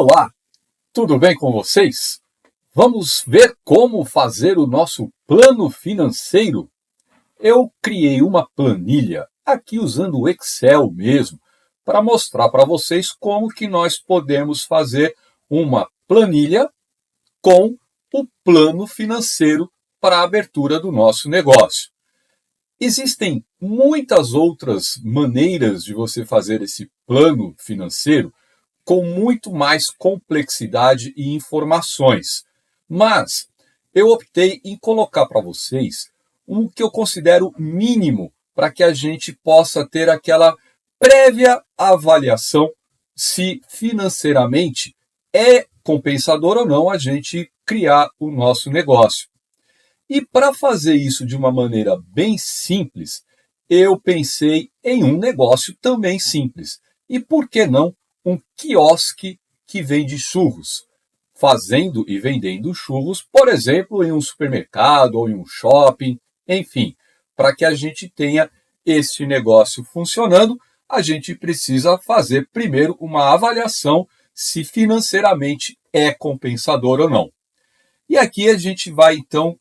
Olá, tudo bem com vocês? Vamos ver como fazer o nosso plano financeiro. Eu criei uma planilha aqui usando o Excel mesmo, para mostrar para vocês como que nós podemos fazer uma planilha com o plano financeiro para a abertura do nosso negócio. Existem muitas outras maneiras de você fazer esse plano financeiro com muito mais complexidade e informações. Mas eu optei em colocar para vocês um que eu considero mínimo para que a gente possa ter aquela prévia avaliação se financeiramente é compensador ou não a gente criar o nosso negócio. E para fazer isso de uma maneira bem simples, eu pensei em um negócio também simples. E por que não um quiosque que vende churros, fazendo e vendendo churros, por exemplo, em um supermercado ou em um shopping, enfim, para que a gente tenha este negócio funcionando, a gente precisa fazer primeiro uma avaliação se financeiramente é compensador ou não. E aqui a gente vai então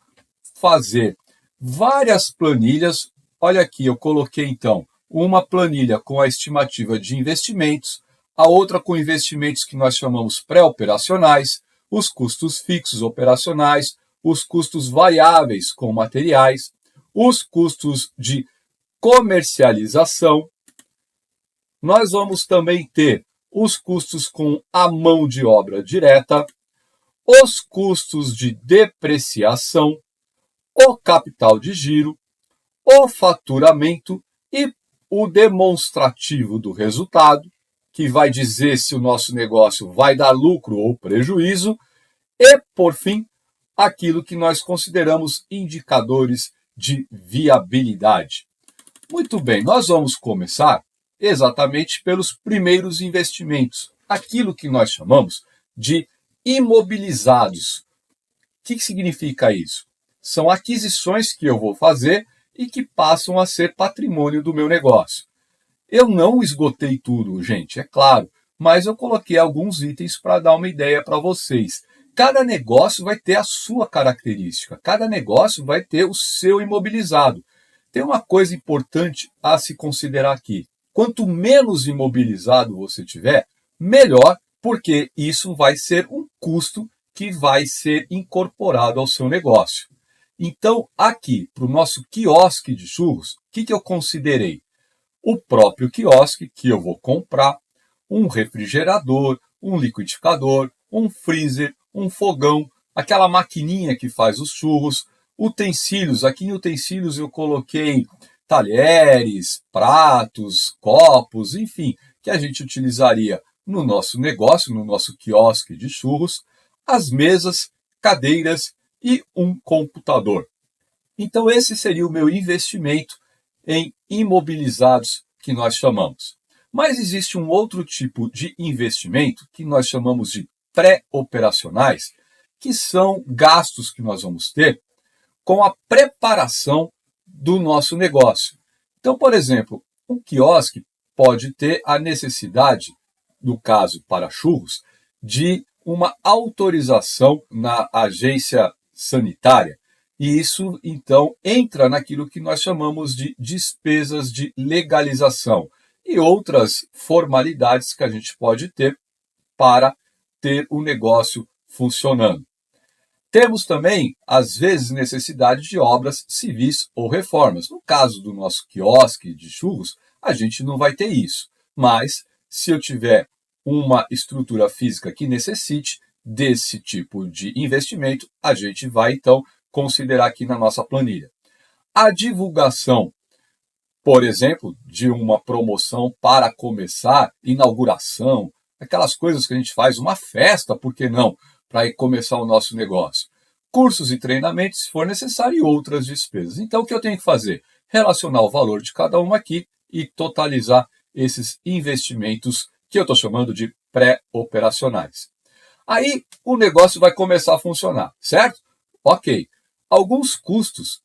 fazer várias planilhas. Olha aqui, eu coloquei então uma planilha com a estimativa de investimentos, a outra com investimentos que nós chamamos pré-operacionais, os custos fixos operacionais, os custos variáveis com materiais, os custos de comercialização. Nós vamos também ter os custos com a mão de obra direta, os custos de depreciação, o capital de giro, o faturamento e o demonstrativo do resultado, que vai dizer se o nosso negócio vai dar lucro ou prejuízo, e, por fim, aquilo que nós consideramos indicadores de viabilidade. Muito bem, nós vamos começar exatamente pelos primeiros investimentos, aquilo que nós chamamos de imobilizados. O que significa isso? São aquisições que eu vou fazer e que passam a ser patrimônio do meu negócio. Eu não esgotei tudo, gente, é claro, mas eu coloquei alguns itens para dar uma ideia para vocês. Cada negócio vai ter a sua característica, cada negócio vai ter o seu imobilizado. Tem uma coisa importante a se considerar aqui. Quanto menos imobilizado você tiver, melhor, porque isso vai ser um custo que vai ser incorporado ao seu negócio. Então, aqui, para o nosso quiosque de churros, o que eu considerei? O próprio quiosque que eu vou comprar, um refrigerador, um liquidificador, um freezer, um fogão, aquela maquininha que faz os churros, utensílios. Aqui em utensílios eu coloquei talheres, pratos, copos, enfim, que a gente utilizaria no nosso negócio, no nosso quiosque de churros, as mesas, cadeiras e um computador. Então esse seria o meu investimento em imobilizados que nós chamamos. Mas existe um outro tipo de investimento que nós chamamos de pré-operacionais, que são gastos que nós vamos ter com a preparação do nosso negócio. Então, por exemplo, um quiosque pode ter a necessidade, no caso para churros, de uma autorização na agência sanitária. E isso, então, entra naquilo que nós chamamos de despesas de legalização e outras formalidades que a gente pode ter para ter o negócio funcionando. Temos também, às vezes, necessidade de obras civis ou reformas. No caso do nosso quiosque de churros, a gente não vai ter isso. Mas, se eu tiver uma estrutura física que necessite desse tipo de investimento, a gente vai, então, considerar aqui na nossa planilha. A divulgação, por exemplo, de uma promoção para começar, inauguração, aquelas coisas que a gente faz, uma festa, por que não, para começar o nosso negócio. Cursos e treinamentos, se for necessário, e outras despesas. Então, o que eu tenho que fazer? Relacionar o valor de cada uma aqui e totalizar esses investimentos que eu estou chamando de pré-operacionais. Aí, o negócio vai começar a funcionar, certo? Ok. Alguns custos,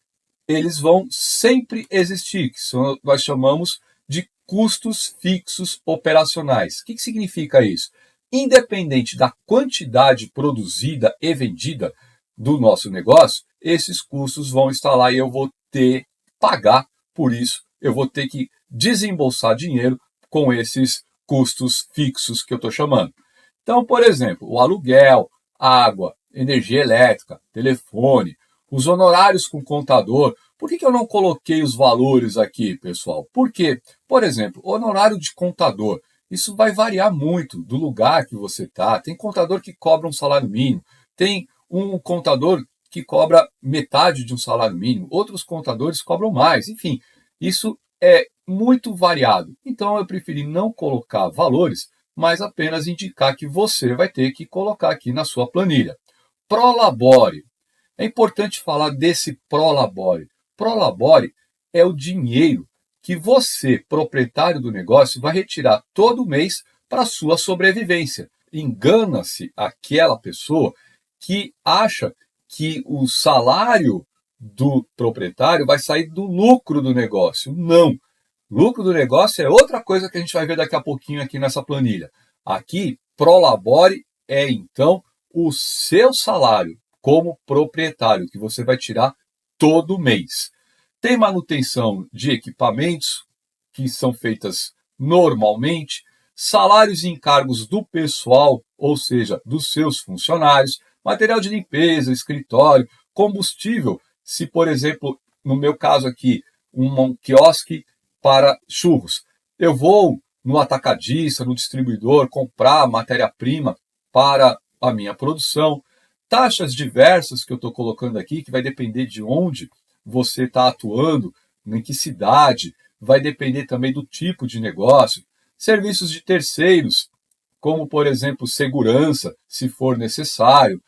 eles vão sempre existir, que nós chamamos de custos fixos operacionais. O que significa isso? Independente da quantidade produzida e vendida do nosso negócio, esses custos vão estar lá e eu vou ter que pagar por isso, eu vou ter que desembolsar dinheiro com esses custos fixos que eu estou chamando. Então, por exemplo, o aluguel, água, energia elétrica, telefone, os honorários com contador. Por que eu não coloquei os valores aqui, pessoal? Porque, por exemplo, honorário de contador, isso vai variar muito do lugar que você está. Tem contador que cobra um salário mínimo, tem um contador que cobra metade de um salário mínimo, outros contadores cobram mais, enfim, isso é muito variado. Então eu preferi não colocar valores, mas apenas indicar que você vai ter que colocar aqui na sua planilha. Prolabore. É importante falar desse prolabore. Prolabore é o dinheiro que você, proprietário do negócio, vai retirar todo mês para a sua sobrevivência. Engana-se aquela pessoa que acha que o salário do proprietário vai sair do lucro do negócio. Não. Lucro do negócio é outra coisa que a gente vai ver daqui a pouquinho aqui nessa planilha. Aqui, prolabore é então o seu salário como proprietário, que você vai tirar todo mês. Tem manutenção de equipamentos, que são feitas normalmente, salários e encargos do pessoal, ou seja, dos seus funcionários, material de limpeza, escritório, combustível, se, por exemplo, no meu caso aqui, um quiosque para churros. Eu vou no atacadista, no distribuidor, comprar matéria-prima para a minha produção. Taxas diversas que eu estou colocando aqui, que vai depender de onde você está atuando, em que cidade, vai depender também do tipo de negócio. Serviços de terceiros, como, por exemplo, segurança, se for necessário.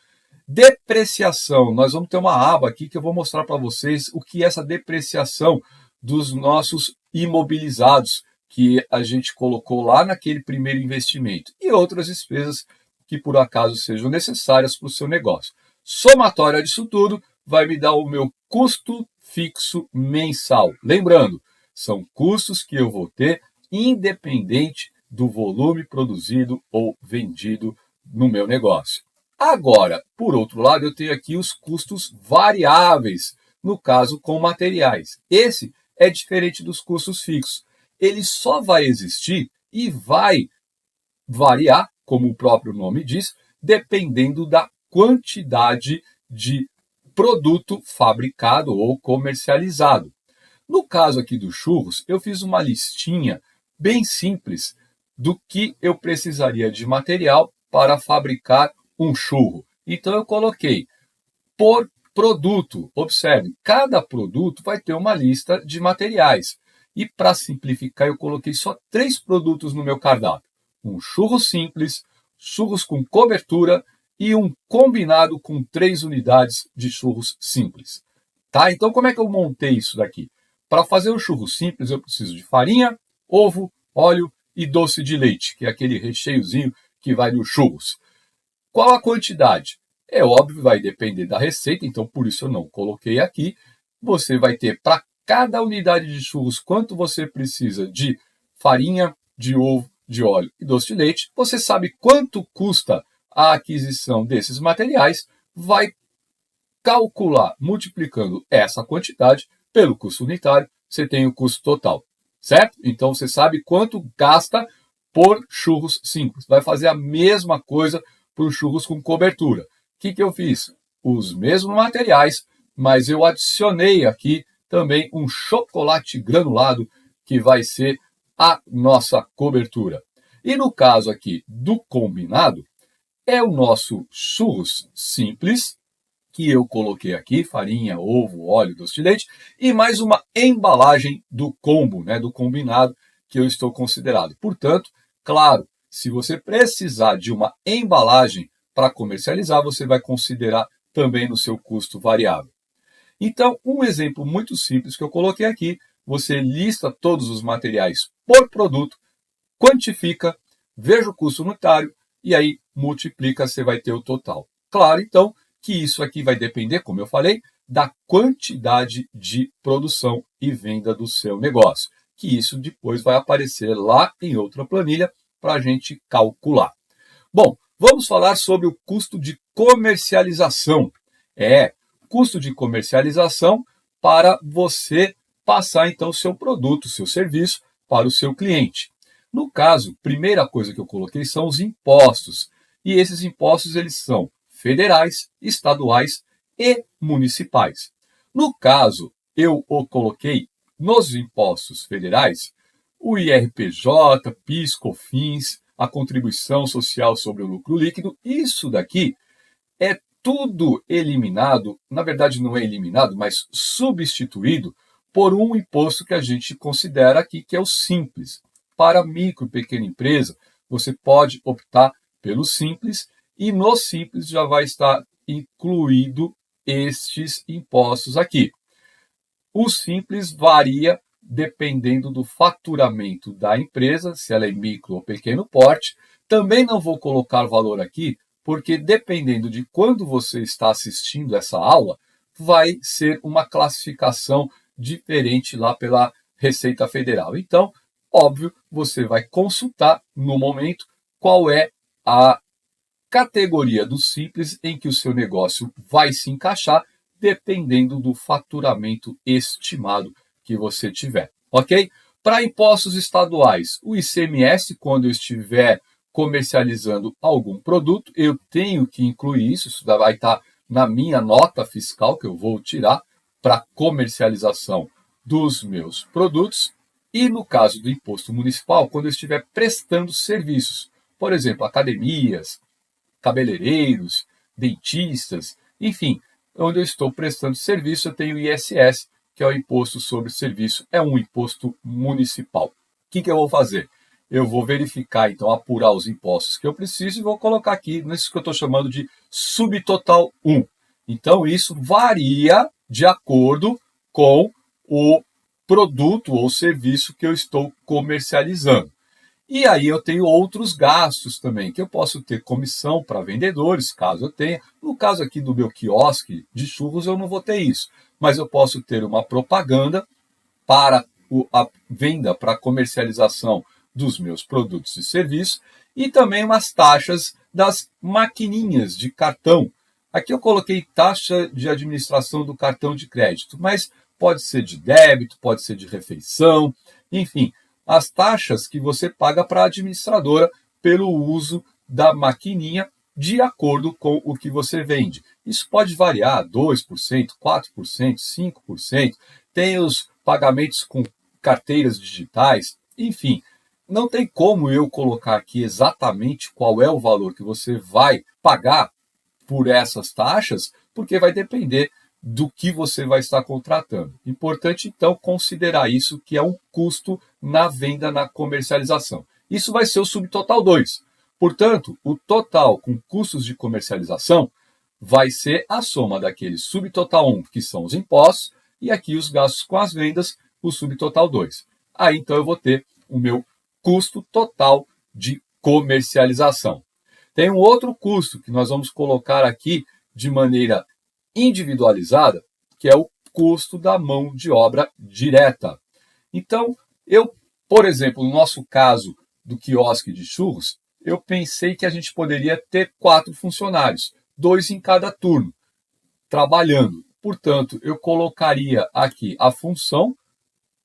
Depreciação, nós vamos ter uma aba aqui que eu vou mostrar para vocês o que é essa depreciação dos nossos imobilizados que a gente colocou lá naquele primeiro investimento e outras despesas que por acaso sejam necessárias para o seu negócio. Somatória disso tudo vai me dar o meu custo fixo mensal. Lembrando, são custos que eu vou ter independente do volume produzido ou vendido no meu negócio. Agora, por outro lado, eu tenho aqui os custos variáveis, no caso com materiais. Esse é diferente dos custos fixos. Ele só vai existir e vai variar, como o próprio nome diz, dependendo da quantidade de produto fabricado ou comercializado. No caso aqui dos churros, eu fiz uma listinha bem simples do que eu precisaria de material para fabricar um churro. Então eu coloquei por produto. Observe, cada produto vai ter uma lista de materiais. E para simplificar, eu coloquei só 3 produtos no meu cardápio. Um churro simples, churros com cobertura e um combinado com 3 unidades de churros simples. Tá? Então, como é que eu montei isso daqui? Para fazer o churro simples, eu preciso de farinha, ovo, óleo e doce de leite, que é aquele recheiozinho que vai nos churros. Qual a quantidade? É óbvio, vai depender da receita, então por isso eu não coloquei aqui. Você vai ter para cada unidade de churros quanto você precisa de farinha, de ovo, de óleo e doce de leite. Você sabe quanto custa a aquisição desses materiais, vai calcular multiplicando essa quantidade pelo custo unitário, você tem o custo total, certo? Então você sabe quanto gasta por churros simples. Vai fazer a mesma coisa para os churros com cobertura. O que eu fiz? Os mesmos materiais, mas eu adicionei aqui também um chocolate granulado, que vai ser a nossa cobertura. E no caso aqui do combinado, é o nosso churros simples, que eu coloquei aqui, farinha, ovo, óleo, doce de leite, e mais uma embalagem do combo, do combinado, que eu estou considerado. Portanto, claro, se você precisar de uma embalagem para comercializar, você vai considerar também no seu custo variável. Então, um exemplo muito simples que eu coloquei aqui, você lista todos os materiais por produto, quantifica, veja o custo unitário e aí multiplica, você vai ter o total. Claro, então, que isso aqui vai depender, como eu falei, da quantidade de produção e venda do seu negócio, que isso depois vai aparecer lá em outra planilha para a gente calcular. Bom, vamos falar sobre o custo de comercialização. Custo de comercialização para você passar então o seu produto, o seu serviço para o seu cliente. No caso, primeira coisa que eu coloquei são os impostos. E esses impostos eles são federais, estaduais e municipais. No caso, eu coloquei nos impostos federais o IRPJ, PIS, COFINS, a contribuição social sobre o lucro líquido. Isso daqui é tudo eliminado, na verdade não é eliminado, mas substituído por um imposto que a gente considera aqui, que é o Simples. Para micro e pequena empresa, você pode optar pelo Simples e no Simples já vai estar incluído estes impostos aqui. O Simples varia dependendo do faturamento da empresa, se ela é micro ou pequeno porte. Também não vou colocar valor aqui, porque dependendo de quando você está assistindo essa aula, vai ser uma classificação diferente lá pela Receita Federal. Então, óbvio, você vai consultar no momento qual é a categoria do Simples em que o seu negócio vai se encaixar, dependendo do faturamento estimado que você tiver, ok? Para impostos estaduais, o ICMS, quando eu estiver comercializando algum produto, eu tenho que incluir isso, isso vai estar na minha nota fiscal que eu vou tirar para comercialização dos meus produtos. E no caso do imposto municipal, quando eu estiver prestando serviços, por exemplo, academias, cabeleireiros, dentistas, enfim, onde eu estou prestando serviço, eu tenho o ISS, que é o Imposto sobre Serviço, é um imposto municipal. O que eu vou fazer? Eu vou verificar, então, apurar os impostos que eu preciso e vou colocar aqui nisso que eu estou chamando de subtotal 1. Então, isso varia de acordo com o produto ou serviço que eu estou comercializando. E aí eu tenho outros gastos também, que eu posso ter comissão para vendedores, caso eu tenha. No caso aqui do meu quiosque de churros, eu não vou ter isso. Mas eu posso ter uma propaganda para a venda, para a comercialização dos meus produtos e serviços. E também umas taxas das maquininhas de cartão. Aqui eu coloquei taxa de administração do cartão de crédito, mas pode ser de débito, pode ser de refeição, enfim, as taxas que você paga para a administradora pelo uso da maquininha de acordo com o que você vende. Isso pode variar 2%, 4%, 5%. Tem os pagamentos com carteiras digitais, enfim. Não tem como eu colocar aqui exatamente qual é o valor que você vai pagar por essas taxas, porque vai depender do que você vai estar contratando. Importante, então, considerar isso, que é um custo na venda, na comercialização. Isso vai ser o subtotal 2. Portanto, o total com custos de comercialização vai ser a soma daquele subtotal 1, que são os impostos, e aqui os gastos com as vendas, o subtotal 2. Aí, então, eu vou ter o meu custo total de comercialização. Tem um outro custo que nós vamos colocar aqui de maneira individualizada, que é o custo da mão de obra direta. Então, por exemplo, no nosso caso do quiosque de churros, eu pensei que a gente poderia ter 4 funcionários, 2 em cada turno, trabalhando. Portanto, eu colocaria aqui a função,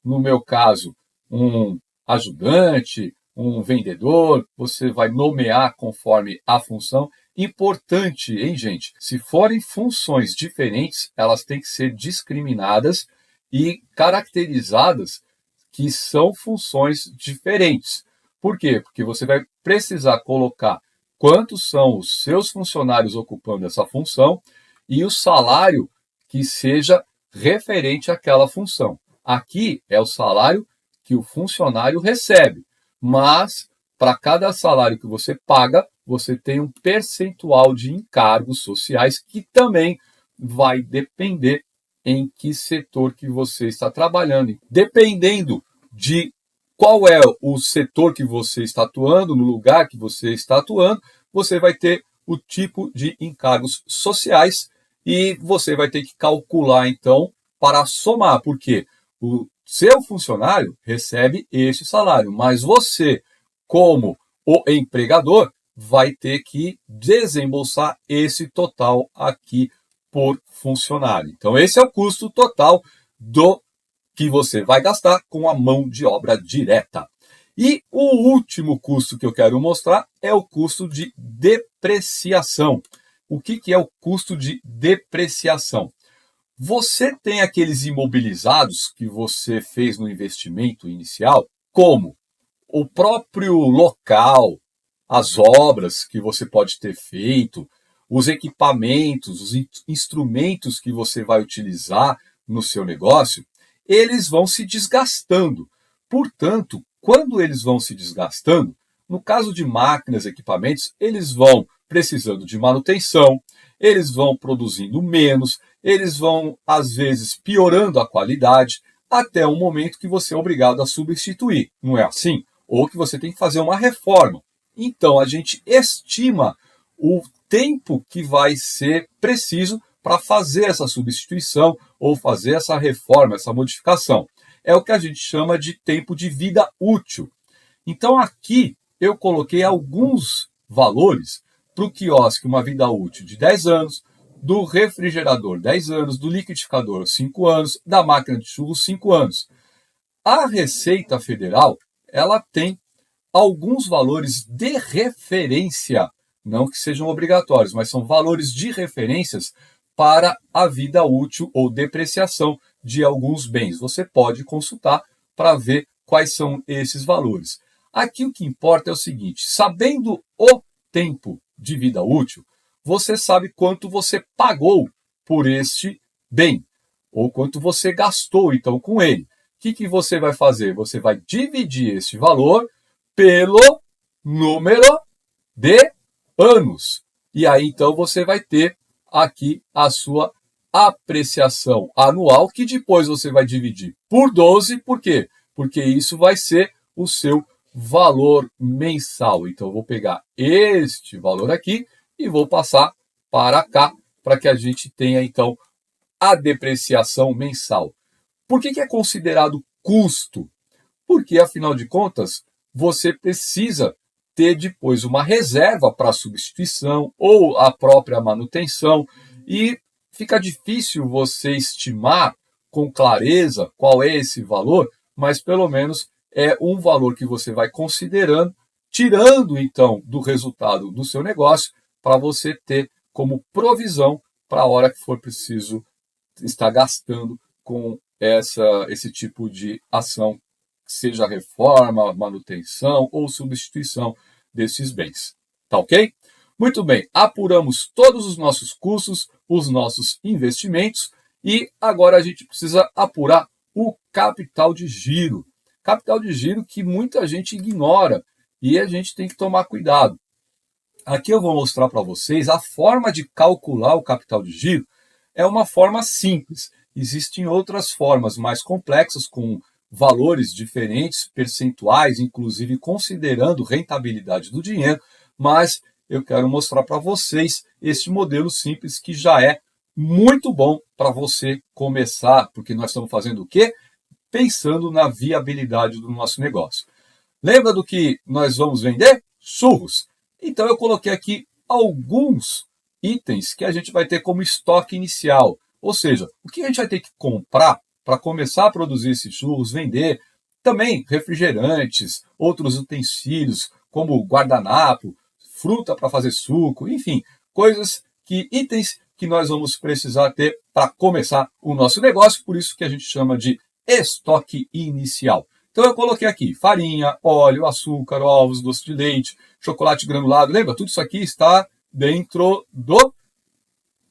no meu caso, um ajudante, um vendedor, você vai nomear conforme a função. Importante, hein, gente? Se forem funções diferentes, elas têm que ser discriminadas e caracterizadas que são funções diferentes. Por quê? Porque você vai precisar colocar quantos são os seus funcionários ocupando essa função e o salário que seja referente àquela função. Aqui é o salário que o funcionário recebe, mas para cada salário que você paga, você tem um percentual de encargos sociais que também vai depender em que setor que você está trabalhando. Dependendo de qual é o setor que você está atuando, no lugar que você está atuando, você vai ter o tipo de encargos sociais e você vai ter que calcular, então, para somar, porque o seu funcionário recebe este salário, mas você, como o empregador, vai ter que desembolsar esse total aqui por funcionário. Então, esse é o custo total do que você vai gastar com a mão de obra direta. E o último custo que eu quero mostrar é o custo de depreciação. O que é o custo de depreciação? Você tem aqueles imobilizados que você fez no investimento inicial, como o próprio local, as obras que você pode ter feito, os equipamentos, os instrumentos que você vai utilizar no seu negócio, eles vão se desgastando. Portanto, quando eles vão se desgastando, no caso de máquinas e equipamentos, eles vão precisando de manutenção, eles vão produzindo menos, eles vão, às vezes, piorando a qualidade, até o momento que você é obrigado a substituir. Não é assim? Ou que você tem que fazer uma reforma. Então, a gente estima o tempo que vai ser preciso para fazer essa substituição ou fazer essa reforma, essa modificação. É o que a gente chama de tempo de vida útil. Então, aqui eu coloquei alguns valores para o quiosque, uma vida útil de 10 anos, do refrigerador 10 anos, do liquidificador 5 anos, da máquina de churros 5 anos. A Receita Federal, ela tem alguns valores de referência, não que sejam obrigatórios, mas são valores de referências para a vida útil ou depreciação de alguns bens. Você pode consultar para ver quais são esses valores. Aqui o que importa é o seguinte, sabendo o tempo de vida útil, você sabe quanto você pagou por este bem, ou quanto você gastou então com ele. O que você vai fazer? Você vai dividir este valor pelo número de anos. E aí então você vai ter aqui a sua apreciação anual, que depois você vai dividir por 12, por quê? Porque isso vai ser o seu valor mensal. Então, eu vou pegar este valor aqui e vou passar para cá, para que a gente tenha, então, a depreciação mensal. Por que é considerado custo? Porque, afinal de contas, você precisa ter depois uma reserva para substituição ou a própria manutenção e fica difícil você estimar com clareza qual é esse valor, mas pelo menos é um valor que você vai considerando, tirando então do resultado do seu negócio para você ter como provisão para a hora que for preciso estar gastando com esse tipo de ação, seja reforma, manutenção ou substituição desses bens. Tá ok? Muito bem, apuramos todos os nossos custos, os nossos investimentos e agora a gente precisa apurar o capital de giro. Capital de giro que muita gente ignora e a gente tem que tomar cuidado. Aqui eu vou mostrar para vocês a forma de calcular o capital de giro. É uma forma simples. Existem outras formas mais complexas com valores diferentes, percentuais, inclusive considerando rentabilidade do dinheiro, mas eu quero mostrar para vocês este modelo simples que já é muito bom para você começar, porque nós estamos fazendo o quê? Pensando na viabilidade do nosso negócio. Lembra do que nós vamos vender? Churros. Então eu coloquei aqui alguns itens que a gente vai ter como estoque inicial. Ou seja, o que a gente vai ter que comprar para começar a produzir esses churros, vender. Também refrigerantes, outros utensílios, como guardanapo, fruta para fazer suco, enfim, itens que nós vamos precisar ter para começar o nosso negócio, por isso que a gente chama de estoque inicial. Então eu coloquei aqui farinha, óleo, açúcar, ovos, doce de leite, chocolate granulado. Lembra? Tudo isso aqui está dentro do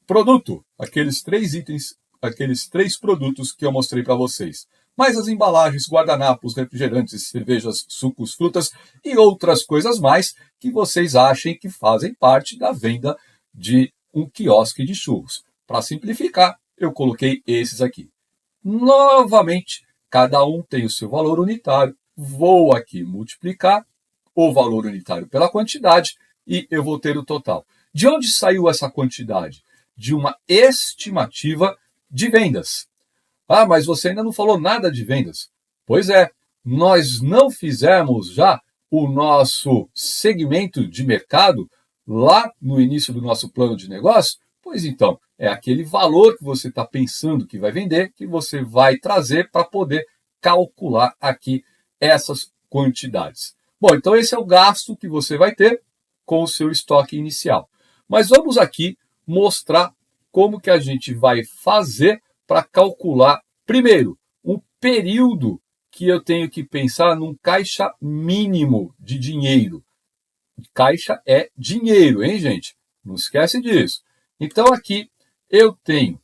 produto. Aqueles 3 itens, aqueles 3 produtos que eu mostrei para vocês. Mais as embalagens, guardanapos, refrigerantes, cervejas, sucos, frutas e outras coisas mais que vocês achem que fazem parte da venda de um quiosque de churros. Para simplificar, eu coloquei esses aqui. Novamente, cada um tem o seu valor unitário. Vou aqui multiplicar o valor unitário pela quantidade e eu vou ter o total. De onde saiu essa quantidade? De uma estimativa de vendas. Ah, mas você ainda não falou nada de vendas. Pois é, nós não fizemos já o nosso segmento de mercado lá no início do nosso plano de negócio? Pois então, é aquele valor que você está pensando que vai vender, que você vai trazer para poder calcular aqui essas quantidades. Bom, então esse é o gasto que você vai ter com o seu estoque inicial. Mas vamos aqui mostrar como que a gente vai fazer para calcular, primeiro, um período que eu tenho que pensar num caixa mínimo de dinheiro. Caixa é dinheiro, hein, gente? Não esquece disso. Então, aqui eu tenho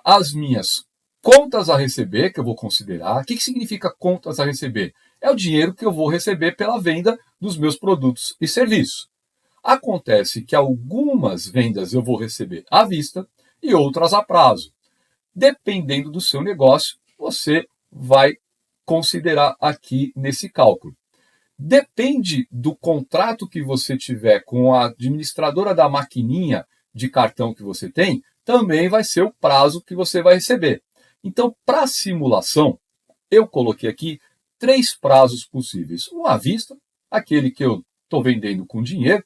as minhas contas a receber, que eu vou considerar. O que significa contas a receber? É o dinheiro que eu vou receber pela venda dos meus produtos e serviços. Acontece que algumas vendas eu vou receber à vista e outras a prazo. Dependendo do seu negócio, você vai considerar aqui nesse cálculo. Depende do contrato que você tiver com a administradora da maquininha de cartão que você tem, também vai ser o prazo que você vai receber. Então, para a simulação, eu coloquei aqui 3 prazos possíveis. Um à vista, aquele que eu estou vendendo com dinheiro,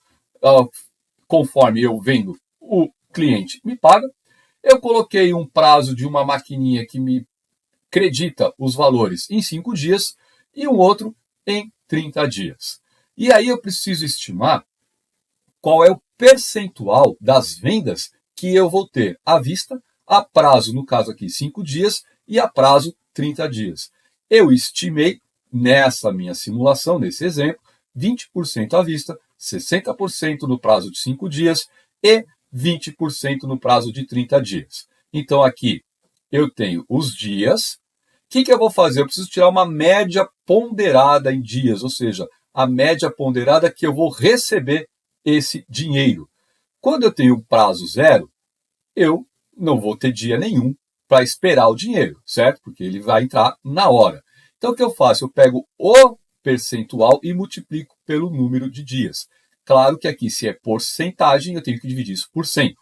conforme eu vendo, o cliente me paga. Eu coloquei um prazo de uma maquininha que me credita os valores em 5 dias e um outro em 30 dias. E aí eu preciso estimar qual é o percentual das vendas que eu vou ter à vista, a prazo, no caso aqui, 5 dias, e a prazo, 30 dias. Eu estimei, nessa minha simulação, nesse exemplo, 20% à vista, 60% no prazo de 5 dias e 20% no prazo de 30 dias. Então, aqui eu tenho os dias. O que eu vou fazer? Eu preciso tirar uma média ponderada em dias, ou seja, a média ponderada que eu vou receber esse dinheiro. Quando eu tenho prazo zero, eu não vou ter dia nenhum para esperar o dinheiro, certo? Porque ele vai entrar na hora. Então, o que eu faço? Eu pego o percentual e multiplico pelo número de dias. Claro que aqui, se é porcentagem, eu tenho que dividir isso por 100.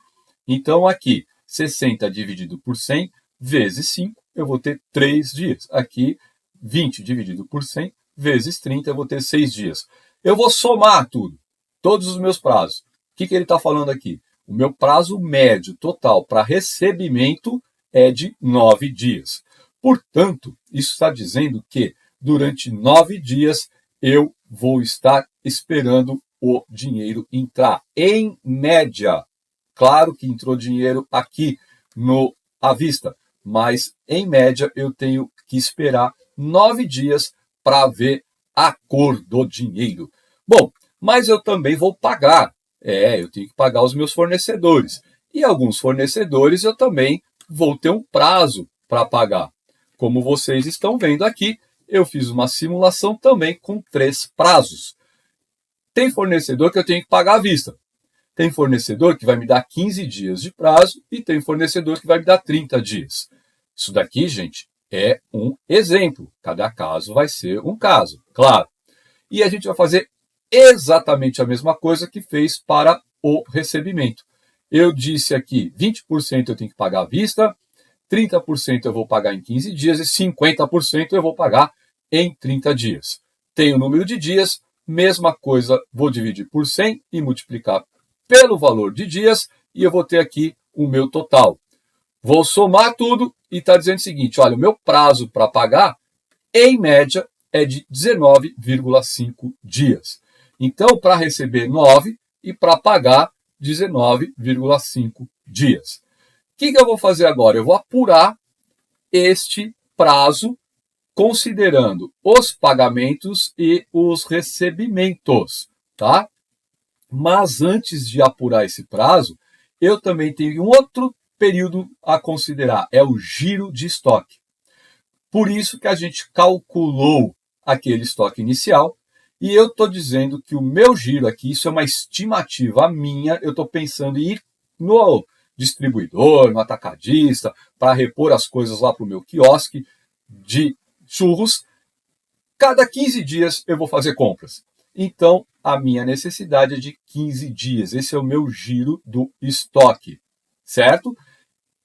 Então, aqui, 60 dividido por 100 vezes 5, eu vou ter 3 dias. Aqui, 20 dividido por 100 vezes 30, eu vou ter 6 dias. Eu vou somar tudo, todos os meus prazos. O que ele está falando aqui? O meu prazo médio total para recebimento é de 9 dias. Portanto, isso está dizendo que durante 9 dias eu vou estar esperando o dinheiro entrar. Em média, claro que entrou dinheiro aqui no à vista, mas em média eu tenho que esperar 9 dias para ver a cor do dinheiro. Bom, mas eu também vou pagar. Eu tenho que pagar os meus fornecedores. E alguns fornecedores eu também vou ter um prazo para pagar. Como vocês estão vendo aqui, eu fiz uma simulação também com 3 prazos. Tem fornecedor que eu tenho que pagar à vista. Tem fornecedor que vai me dar 15 dias de prazo e tem fornecedor que vai me dar 30 dias. Isso daqui, gente, é um exemplo. Cada caso vai ser um caso, claro. E a gente vai fazer exatamente a mesma coisa que fez para o recebimento. Eu disse aqui, 20% eu tenho que pagar à vista, 30% eu vou pagar em 15 dias e 50% eu vou pagar em 30 dias. Tem o número de dias, mesma coisa, vou dividir por 100 e multiplicar pelo valor de dias e eu vou ter aqui o meu total. Vou somar tudo e está dizendo o seguinte, olha, o meu prazo para pagar, em média, é de 19,5 dias. Então, para receber 9 e para pagar 19,5 dias. O que eu vou fazer agora? Eu vou apurar este prazo considerando os pagamentos e os recebimentos, tá? Mas antes de apurar esse prazo, eu também tenho um outro período a considerar, é o giro de estoque. Por isso que a gente calculou aquele estoque inicial e eu estou dizendo que o meu giro aqui, isso é uma estimativa minha, eu estou pensando em ir no distribuidor, no atacadista, para repor as coisas lá para o meu quiosque de churros. Cada 15 dias eu vou fazer compras. Então, a minha necessidade é de 15 dias. Esse é o meu giro do estoque, certo?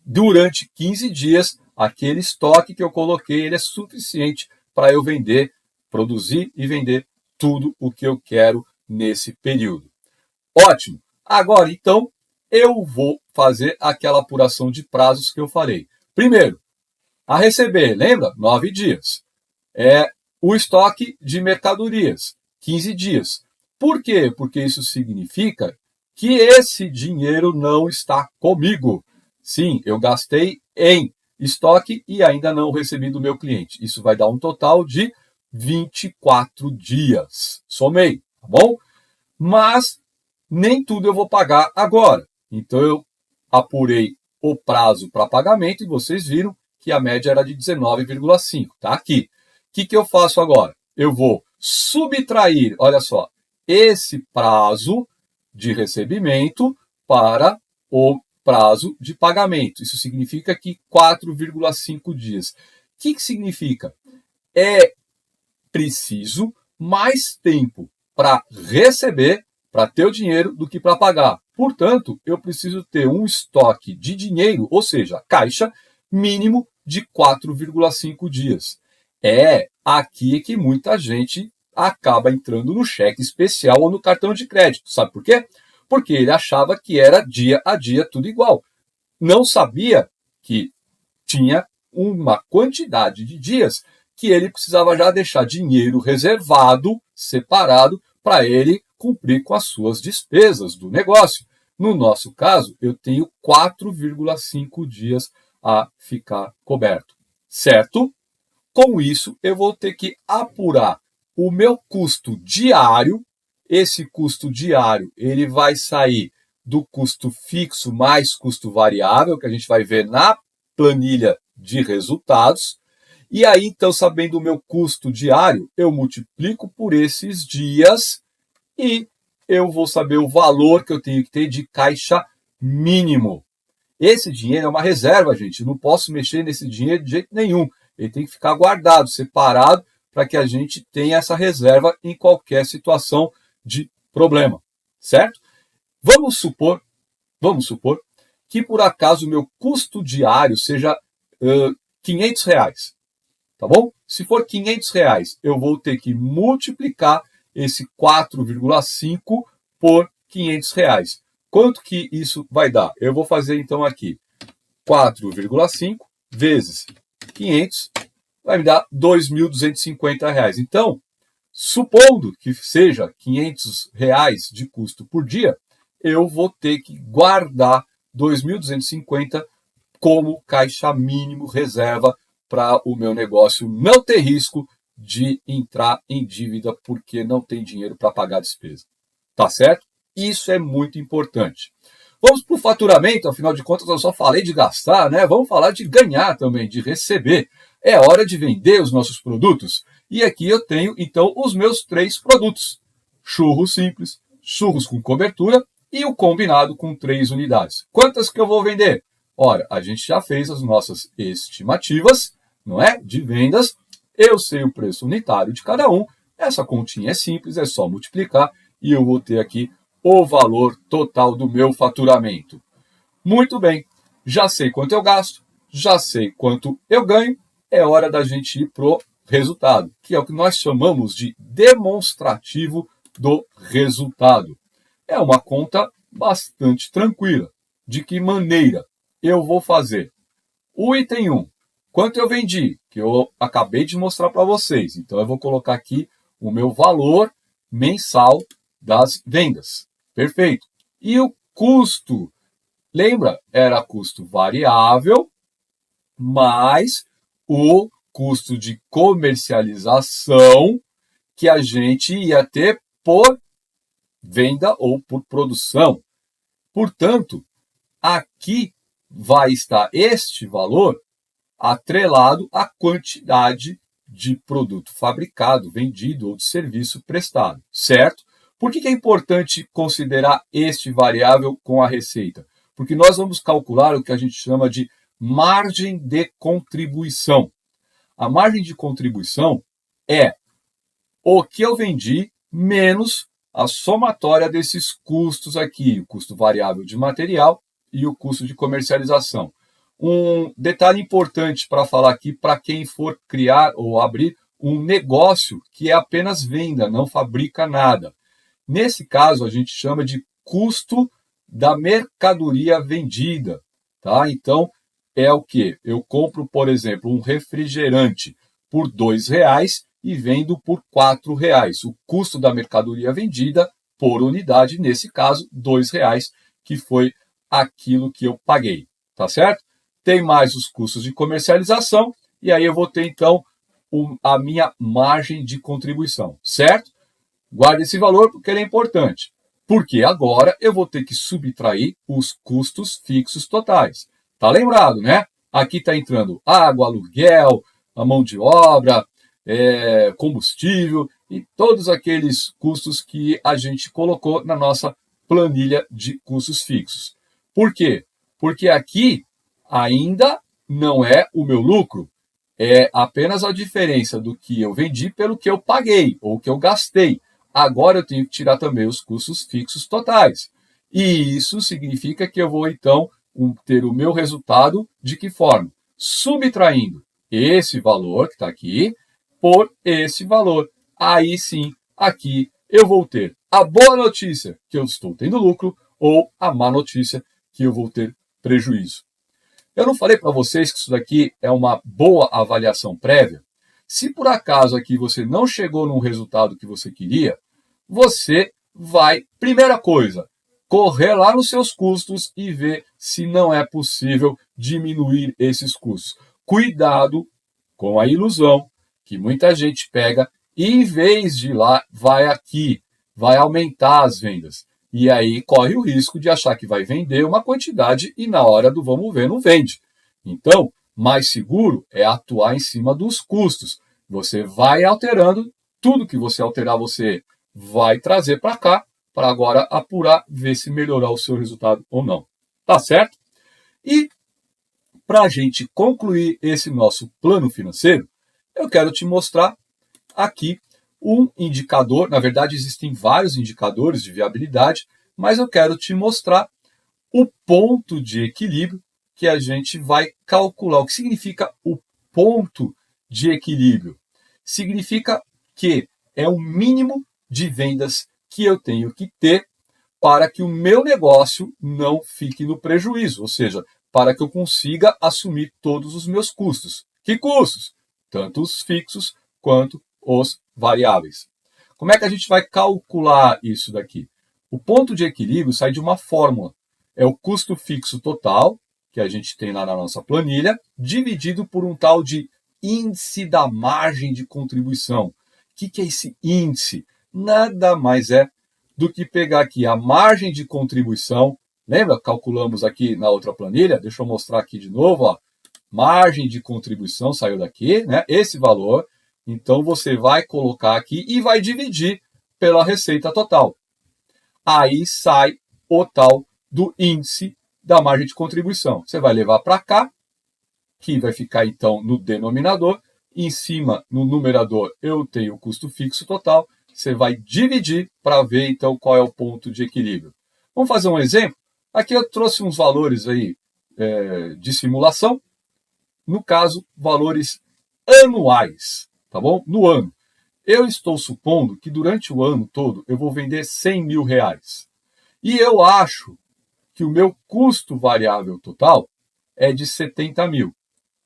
Durante 15 dias, aquele estoque que eu coloquei ele é suficiente para eu vender, produzir e vender tudo o que eu quero nesse período. Ótimo! Agora, então, eu vou fazer aquela apuração de prazos que eu falei. Primeiro, a receber, lembra? 9 dias. O estoque de mercadorias, 15 dias. Por quê? Porque isso significa que esse dinheiro não está comigo. Sim, eu gastei em estoque e ainda não recebi do meu cliente. Isso vai dar um total de 24 dias. Somei, tá bom? Mas nem tudo eu vou pagar agora. Então, eu apurei o prazo para pagamento e vocês viram que a média era de 19,5. Tá aqui. O que eu faço agora? Eu vou subtrair, olha só, esse prazo de recebimento para o prazo de pagamento. Isso significa que 4,5 dias. O que significa? É preciso mais tempo para receber, para ter o dinheiro, do que para pagar. Portanto, eu preciso ter um estoque de dinheiro, ou seja, caixa, mínimo de 4,5 dias. É aqui que muita gente acaba entrando no cheque especial ou no cartão de crédito. Sabe por quê? Porque ele achava que era dia a dia tudo igual. Não sabia que tinha uma quantidade de dias que ele precisava já deixar dinheiro reservado, separado, para ele cumprir com as suas despesas do negócio. No nosso caso, eu tenho 4,5 dias a ficar coberto, certo? Com isso, eu vou ter que apurar o meu custo diário. Esse custo diário ele vai sair do custo fixo mais custo variável, que a gente vai ver na planilha de resultados. E aí, então, sabendo o meu custo diário, eu multiplico por esses dias e eu vou saber o valor que eu tenho que ter de caixa mínimo. Esse dinheiro é uma reserva, gente. Eu não posso mexer nesse dinheiro de jeito nenhum. Ele tem que ficar guardado, separado, para que a gente tenha essa reserva em qualquer situação de problema, certo? Vamos supor que por acaso o meu custo diário seja R$500, tá bom? Se for R$500, eu vou ter que multiplicar esse 4,5 por R$500. Quanto que isso vai dar? Eu vou fazer então aqui 4,5 vezes 500 vai me dar R$2.250. Então, supondo que seja R$500 de custo por dia, eu vou ter que guardar 2.250 como caixa mínimo reserva para o meu negócio não ter risco de entrar em dívida porque não tem dinheiro para pagar a despesa. Tá certo? Isso é muito importante. Vamos para o faturamento, afinal de contas eu só falei de gastar, né? Vamos falar de ganhar também, de receber. É hora de vender os nossos produtos. E aqui eu tenho, então, os meus 3 produtos. Churros simples, churros com cobertura e o combinado com 3 unidades. Quantas que eu vou vender? Ora, a gente já fez as nossas estimativas, não é? De vendas. Eu sei o preço unitário de cada um. Essa continha é simples, é só multiplicar e eu vou ter aqui o valor total do meu faturamento. Muito bem, já sei quanto eu gasto, já sei quanto eu ganho, é hora da gente ir para o resultado, que é o que nós chamamos de demonstrativo do resultado. É uma conta bastante tranquila. De que maneira eu vou fazer? O item 1, quanto eu vendi, que eu acabei de mostrar para vocês. Então, eu vou colocar aqui o meu valor mensal das vendas. Perfeito. E o custo? Lembra? Era custo variável mais o custo de comercialização que a gente ia ter por venda ou por produção. Portanto, aqui vai estar este valor atrelado à quantidade de produto fabricado, vendido ou de serviço prestado, certo? Por que é importante considerar este variável com a receita? Porque nós vamos calcular o que a gente chama de margem de contribuição. A margem de contribuição é o que eu vendi menos a somatória desses custos aqui, o custo variável de material e o custo de comercialização. Um detalhe importante para falar aqui para quem for criar ou abrir um negócio que é apenas venda, não fabrica nada. Nesse caso, a gente chama de custo da mercadoria vendida, tá? Então, é o que? Eu compro, por exemplo, um refrigerante por R$ 2 e vendo por R$ 4. O custo da mercadoria vendida por unidade, nesse caso, R$ 2, que foi aquilo que eu paguei, tá certo? Tem mais os custos de comercialização, e aí eu vou ter, então, a minha margem de contribuição, certo? Guarde esse valor porque ele é importante. Porque agora eu vou ter que subtrair os custos fixos totais. Tá lembrado, né? Aqui está entrando água, aluguel, a mão de obra, combustível e todos aqueles custos que a gente colocou na nossa planilha de custos fixos. Por quê? Porque aqui ainda não é o meu lucro, é apenas a diferença do que eu vendi pelo que eu paguei ou que eu gastei. Agora eu tenho que tirar também os custos fixos totais. E isso significa que eu vou, então, ter o meu resultado de que forma? Subtraindo esse valor que está aqui por esse valor. Aí sim, aqui eu vou ter a boa notícia que eu estou tendo lucro ou a má notícia que eu vou ter prejuízo. Eu não falei para vocês que isso daqui é uma boa avaliação prévia? Se por acaso aqui você não chegou no resultado que você queria, você vai, primeira coisa, correr lá nos seus custos e ver se não é possível diminuir esses custos. Cuidado com a ilusão que muita gente pega e em vez de ir lá, vai aqui, vai aumentar as vendas. E aí corre o risco de achar que vai vender uma quantidade e na hora do vamos ver não vende. Então, mais seguro é atuar em cima dos custos. Você vai alterando, tudo que você alterar você vai trazer para cá, para agora apurar, ver se melhorar o seu resultado ou não. Tá certo? E para a gente concluir esse nosso plano financeiro, eu quero te mostrar aqui um indicador. Na verdade, existem vários indicadores de viabilidade, mas eu quero te mostrar o ponto de equilíbrio que a gente vai calcular. O que significa o ponto de equilíbrio? Significa que é o mínimo de vendas que eu tenho que ter para que o meu negócio não fique no prejuízo, ou seja, para que eu consiga assumir todos os meus custos. Que custos? Tanto os fixos quanto os variáveis. Como é que a gente vai calcular isso daqui? O ponto de equilíbrio sai de uma fórmula. É o custo fixo total, que a gente tem lá na nossa planilha, dividido por um tal de índice da margem de contribuição. O que é esse índice? Nada mais é do que pegar aqui a margem de contribuição. Lembra? Calculamos aqui na outra planilha. Deixa eu mostrar aqui de novo. Ó. Margem de contribuição saiu daqui, né? Esse valor. Então, você vai colocar aqui e vai dividir pela receita total. Aí sai o tal do índice da margem de contribuição. Você vai levar para cá, que vai ficar então no denominador. Em cima, no numerador, eu tenho o custo fixo total. Você vai dividir para ver então qual é o ponto de equilíbrio. Vamos fazer um exemplo? Aqui eu trouxe uns valores aí de simulação. No caso, valores anuais, tá bom? No ano. Eu estou supondo que durante o ano todo eu vou vender R$100 mil. E eu acho que o meu custo variável total é de 70 mil,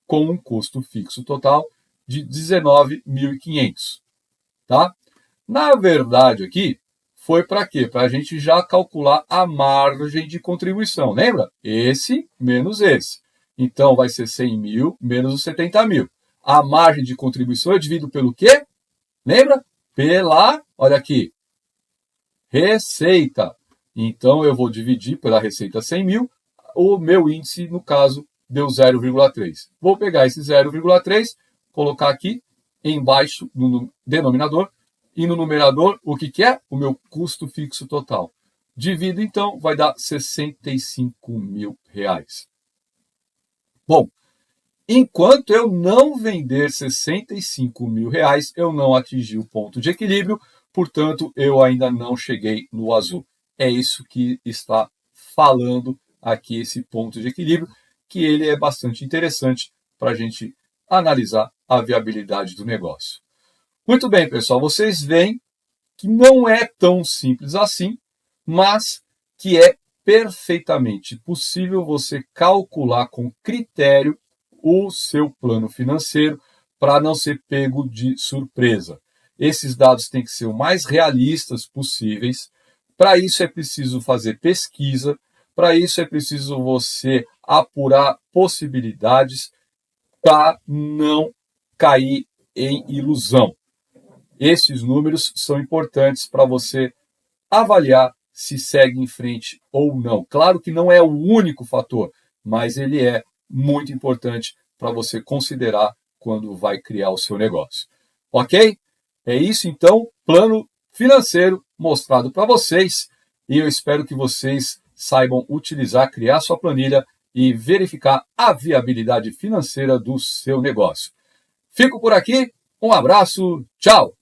com um custo fixo total de 19.500. Tá? Na verdade, aqui foi para quê? Para a gente já calcular a margem de contribuição. Lembra? Esse menos esse. Então, vai ser 100 mil menos os 70 mil. A margem de contribuição eu divido pelo quê? Lembra? Pela, olha aqui, receita. Então, eu vou dividir pela receita 100 mil. O meu índice, no caso, deu 0,3. Vou pegar esse 0,3, colocar aqui embaixo no denominador. E no numerador, o que é? O meu custo fixo total. Divido, então, vai dar 65 mil reais. Bom, enquanto eu não vender 65 mil reais, eu não atingi o ponto de equilíbrio, portanto, eu ainda não cheguei no azul. É isso que está falando aqui, esse ponto de equilíbrio, que ele é bastante interessante para a gente analisar a viabilidade do negócio. Muito bem, pessoal, vocês veem que não é tão simples assim, mas que é perfeitamente possível você calcular com critério o seu plano financeiro para não ser pego de surpresa. Esses dados têm que ser o mais realistas possíveis. Para isso é preciso fazer pesquisa, para isso é preciso você apurar possibilidades para não cair em ilusão. Esses números são importantes para você avaliar se segue em frente ou não. Claro que não é o único fator, mas ele é muito importante para você considerar quando vai criar o seu negócio. Ok? É isso então, plano financeiro mostrado para vocês e eu espero que vocês saibam utilizar, criar sua planilha e verificar a viabilidade financeira do seu negócio. Fico por aqui, um abraço, tchau!